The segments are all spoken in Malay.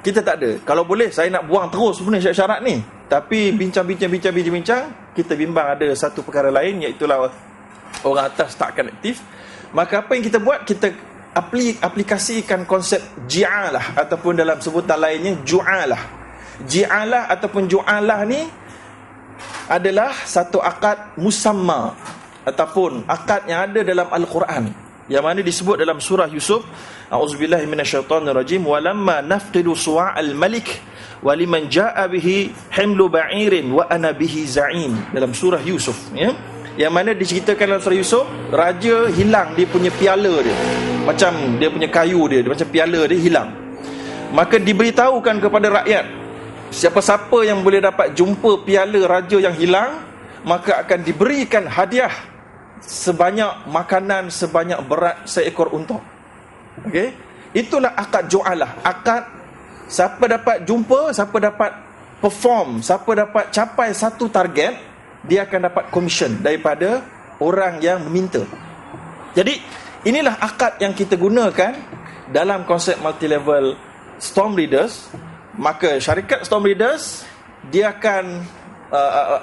Kita tak ada. Kalau boleh saya nak buang terus sebenarnya syarat-syarat ni, tapi bincang, kita bimbang ada satu perkara lain, iaitu orang atas takkan aktif. Maka apa yang kita buat, kita aplikasikan konsep ji'alah, ataupun dalam sebutan lainnya ju'alah. Ji'alah ataupun ju'alah ni adalah satu akad musamma, ataupun akad yang ada dalam Al-Quran, yang mana disebut dalam surah Yusuf, a'udzubillahi minasyaitonirrajim, walamma nafqidu su'al malik waliman ja'a bihi himlu ba'irin wa ana bihi za'im, dalam surah Yusuf, ya, yang mana diceritakan dalam surah Yusuf, raja hilang dia punya piala dia, macam dia punya kayu dia macam piala dia hilang. Maka diberitahukan kepada rakyat, siapa-siapa yang boleh dapat jumpa piala raja yang hilang, maka akan diberikan hadiah sebanyak makanan sebanyak berat seekor unta. Okey, itulah akad ju'alah. Akad siapa dapat jumpa, siapa dapat perform, siapa dapat capai satu target, dia akan dapat komisen daripada orang yang meminta. Jadi inilah akad yang kita gunakan dalam konsep multi-level storm readers. Maka syarikat storm readers, dia akan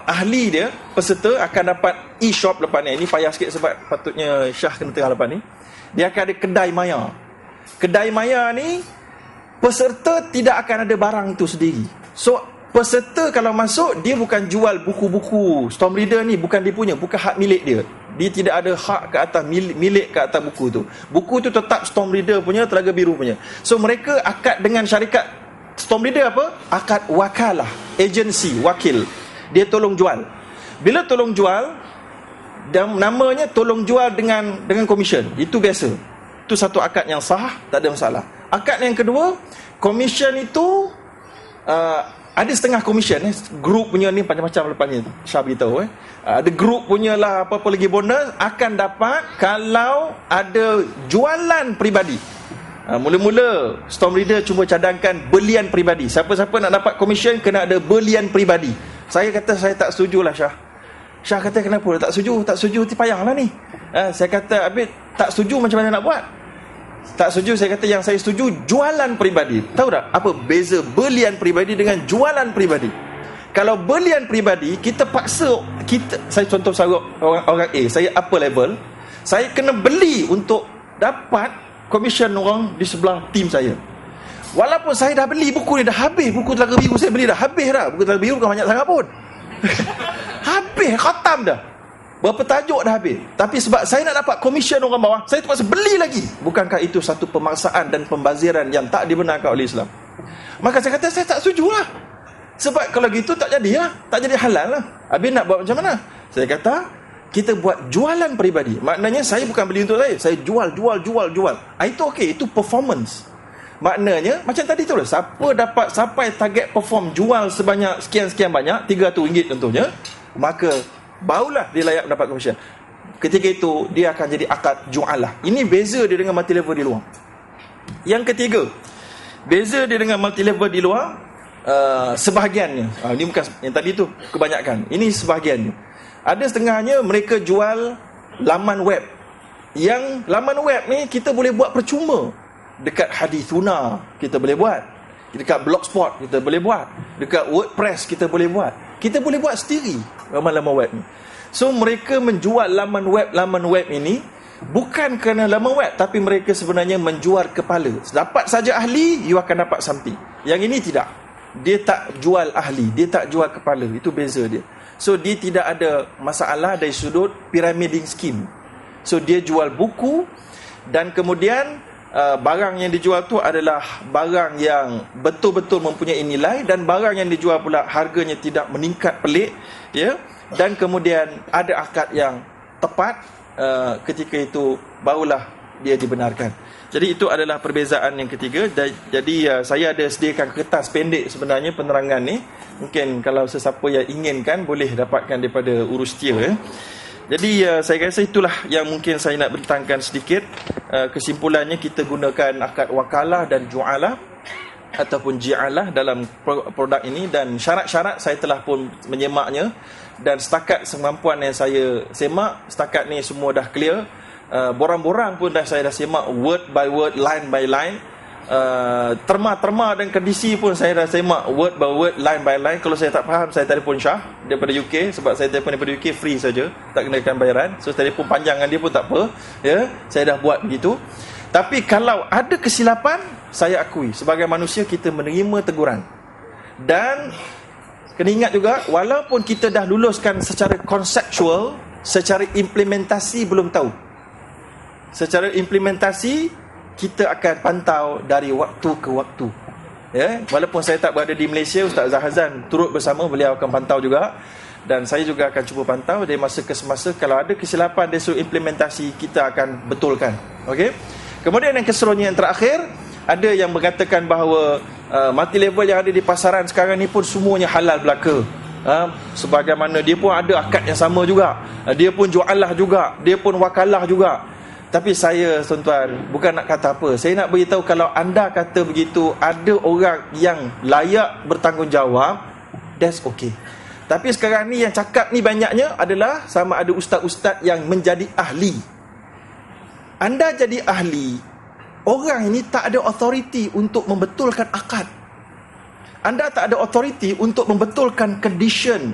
ahli dia, peserta akan dapat e-shop lepas ni. Ini payah sikit sebab patutnya Syah kena tengah lepas ni. Dia akan ada kedai maya. Kedai maya ni, peserta tidak akan ada barang itu sendiri. So peserta kalau masuk, dia bukan jual buku-buku. Storm reader ni bukan dia punya, bukan hak milik dia. Dia tidak ada hak ke atas, milik ke atas buku tu. Buku tu tetap storm reader punya, Telaga Biru punya. So mereka akad dengan syarikat storm reader apa? Akad wakalah, agensi, wakil. Dia tolong jual. Bila tolong jual, dan namanya tolong jual dengan komisen. Itu biasa. Itu satu akad yang sah, tak ada masalah. Akad yang kedua, komisen itu ada setengah komisen. Grup punya ni macam-macam lepas ni Syah beritahu. Ada grup punya lah, apa-apa lagi bonus akan dapat kalau ada jualan peribadi. Mula-mula Storm Reader cuba cadangkan belian peribadi. Siapa-siapa nak dapat komisen kena ada belian peribadi. Saya kata saya tak setujulah Syah. Syah kata kenapa tak setuju? Tak setuju payahlah ni. Saya kata habis tak setuju macam mana nak buat? Tak setuju, saya kata yang saya setuju jualan peribadi. Tahu tak apa beza belian peribadi dengan jualan peribadi? Kalau belian peribadi, kita paksa, saya contoh orang A, saya apa level, saya kena beli untuk dapat komisen orang di sebelah tim saya. Walaupun saya dah beli buku ni, dah habis. Buku Telaga Biru saya beli dah habis dah. Buku Telaga Biru bukan banyak sangat pun. Habis, khatam dah. Berapa tajuk dah habis. Tapi sebab saya nak dapat komisen orang bawah, saya terpaksa beli lagi. Bukankah itu satu pemaksaan dan pembaziran yang tak dibenarkan oleh Islam? Maka saya kata saya tak setuju lah. Sebab kalau gitu tak jadi lah, tak jadi halal lah. Habis nak buat macam mana? Saya kata kita buat jualan peribadi. Maknanya saya bukan beli untuk saya jual. Itu okey, itu performance. Maknanya macam tadi tu lah, siapa dapat sampai target perform jual sebanyak sekian-sekian banyak, RM300 tentunya, maka barulah dia layak mendapat komisen. Ketika itu dia akan jadi akad ju'alah. Ini beza dia dengan multi level di luar. Yang ketiga, beza dia dengan multi level di luar, sebahagiannya, ini bukan yang tadi tu kebanyakan, ini sebahagiannya. Ada setengahnya mereka jual laman web. Yang laman web ni kita boleh buat percuma. Dekat Hadithuna kita boleh buat, dekat Blogspot kita boleh buat, dekat WordPress kita boleh buat. Kita boleh buat sendiri laman-laman web ni. So mereka menjual laman web ini bukan kerana laman web, tapi mereka sebenarnya menjual kepala. Dapat saja ahli, you akan dapat something. Yang ini tidak. Dia tak jual ahli, dia tak jual kepala. Itu beza dia. So dia tidak ada masalah dari sudut pyramiding scheme. So dia jual buku, dan kemudian barang yang dijual tu adalah barang yang betul-betul mempunyai nilai, dan barang yang dijual pula harganya tidak meningkat pelik, ya. Dan kemudian ada akad yang tepat, ketika itu barulah dia dibenarkan. Jadi itu adalah perbezaan yang ketiga. Jadi saya ada sediakan kertas pendek sebenarnya penerangan ni. Mungkin kalau sesiapa yang inginkan boleh dapatkan daripada urus setia, ya. Jadi saya rasa itulah yang mungkin saya nak bentangkan sedikit. Kesimpulannya, kita gunakan akad wakalah dan ju'alah ataupun ji'alah dalam produk ini, dan syarat-syarat saya telah pun menyemaknya, dan setakat semampuan yang saya semak, setakat ni semua dah clear. Borang-borang pun saya dah semak word by word, line by line. terma dan kondisi pun saya dah semak word by word, line by line. Kalau saya tak faham, saya telefon Syah daripada UK, sebab saya telefon daripada UK free saja, tak kenakan bayaran. So telefon panjang dengan dia pun tak apa, ya. Saya dah buat begitu. Tapi kalau ada kesilapan, saya akui sebagai manusia kita menerima teguran. Dan kena ingat juga, walaupun kita dah luluskan secara konseptual, secara implementasi belum tahu. Secara implementasi kita akan pantau dari waktu ke waktu, ya. Walaupun saya tak berada di Malaysia, Ustaz Zahazan turut bersama, beliau akan pantau juga, dan saya juga akan cuba pantau dari masa ke semasa. Kalau ada kesilapan dari sudut implementasi, kita akan betulkan. Okey. Kemudian yang keseluruhnya, yang terakhir, ada yang mengatakan bahawa multi level yang ada di pasaran sekarang ni pun semuanya halal belaka. Sebagaimana dia pun ada akad yang sama juga, dia pun jualah juga, dia pun wakalah juga. Tapi saya, tuan-tuan, bukan nak kata apa. Saya nak beritahu, kalau anda kata begitu, ada orang yang layak bertanggungjawab, that's okay. Tapi sekarang ni yang cakap ni banyaknya adalah sama ada ustaz-ustaz yang menjadi ahli. Anda jadi ahli, orang ini tak ada authority untuk membetulkan akad. Anda tak ada authority untuk membetulkan condition,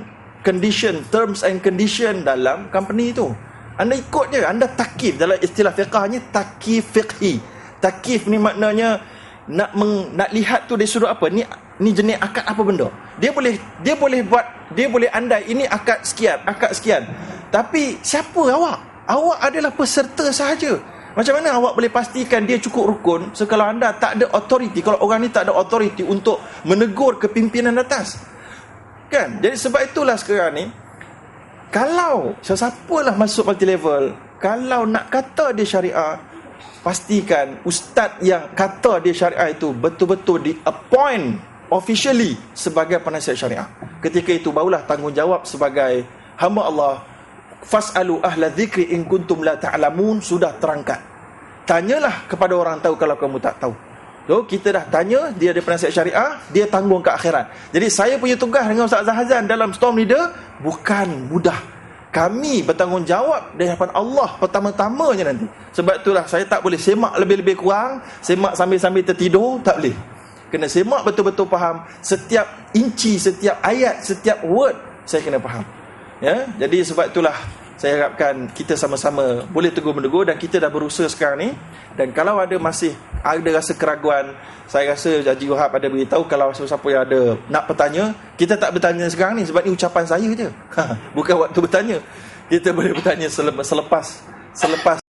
terms and condition dalam company itu. Anda ikut je, anda takif. Dalam istilah fiqahnya, takif fiqhi. Takif ni maknanya nak lihat tu dari sudut apa, ni jenis akad apa benda. Dia boleh buat, dia boleh andai ini akad sekian. Tapi siapa awak? Awak adalah peserta sahaja. Macam mana awak boleh pastikan dia cukup rukun kalau anda tak ada authority, kalau orang ni tak ada authority untuk menegur kepimpinan atas? Kan? Jadi sebab itulah sekarang ni, kalau sesiapalah masuk multi level, kalau nak kata dia syariah, pastikan ustaz yang kata dia syariah itu betul-betul di appoint officially sebagai penasihat syariah. Ketika itu barulah tanggungjawab sebagai hamba Allah, fas'alu ahla dzikri in kuntum la ta'lamun, sudah terangkat. Tanyalah kepada orang tahu kalau kamu tak tahu. So, kita dah tanya, dia ada penasihat syariah, dia tanggung ke akhirat. Jadi saya punya tugas dengan Ustaz Zahazan dalam Storm Leader bukan mudah. Kami bertanggungjawab di hadapan Allah pertama-tamanya nanti. Sebab itulah saya tak boleh semak lebih-lebih kurang, semak sambil-sambil tertidur, tak boleh. Kena semak betul-betul faham setiap inci, setiap ayat, setiap word saya kena faham. Ya, jadi sebab itulah saya harapkan kita sama-sama boleh tegur-menegur, dan kita dah berusaha sekarang ni. Dan kalau masih ada rasa keraguan, saya rasa Haji Wahab ada beritahu, kalau siapa yang ada nak bertanya, kita tak bertanya sekarang ni sebab ni ucapan saya je. Bukan waktu bertanya. Kita boleh bertanya selepas